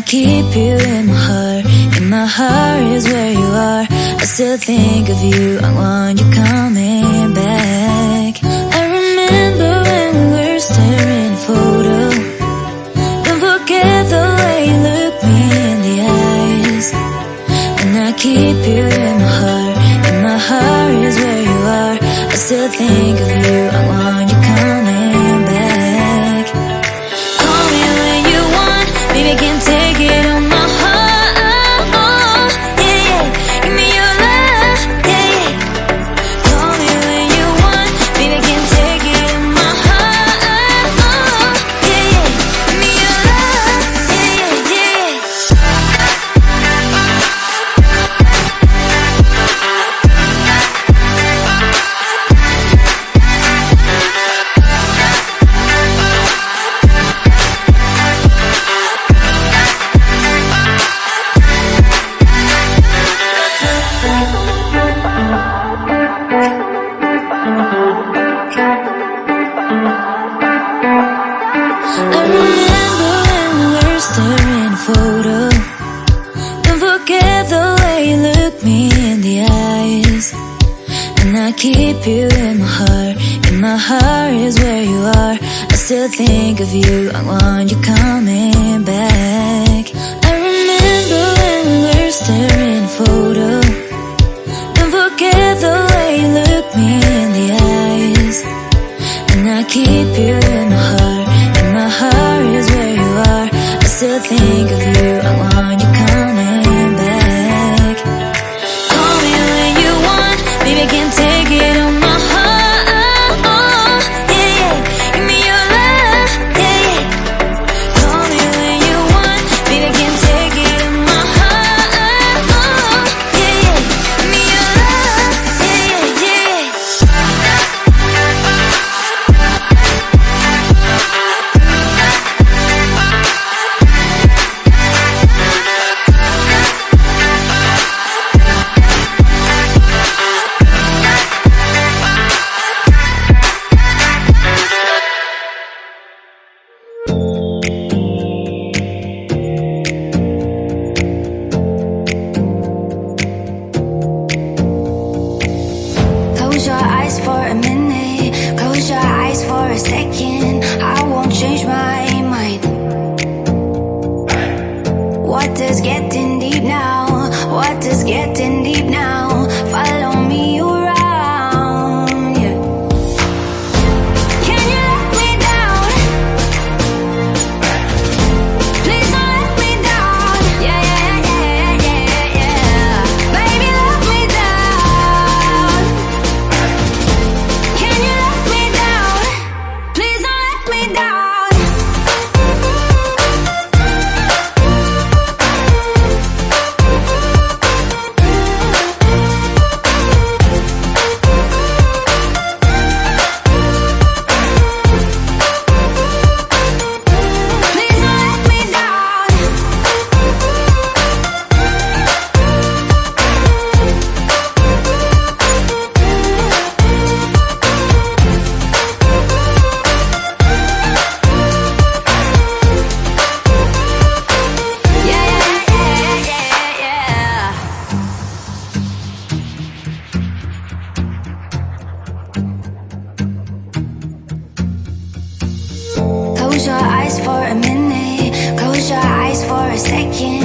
keep you in my heart. In my heart is where you are. I still think of you. I want you coming back. I remember when we were staring at a photo. Don't forget the way you look me in the eyes. And I keep you in my heart. In my heart is where you are. I still think of you. I want you coming back. Call me when you want. Baby, I can't take it on my heart. Yeah, yeah. Give me your love. Yeah, yeah. Call me when you want. Baby, I can't take it on my heart. Yeah, yeah. Give me your love. Yeah, yeah, yeah. I remember when we were staring at a photo. Don't forget the way you look me in the eyes. And I keep you in my heart. In my heart is where you are. I still think of you. I want you coming back. I remember when we were staring at a photo. Don't forget the way you look me in the eyes. And I keep you in my heart. In my heart is where you are. I still think of you. I want you coming back. Call me when you want. Baby, I can't take it on my heart. Yeah, yeah. Give me your love. Yeah, yeah. Call me when you want. Baby, I can't take it on my heart. Yeah, yeah. Give me your love. Yeah, yeah, yeah. Close your eyes for a minute. Close your eyes for a second. I won't change my mind. Water's getting deep now. Water's getting deep now. Follow me around. Yeah. Can you let me down? Please don't let me down. Yeah, yeah, yeah, yeah, yeah. Baby, let me down. Can you let me down? Please don't let me down. Please don't let me down. Yeah, yeah, yeah, yeah, yeah. Close your eyes for a minute. Close your eyes for a second.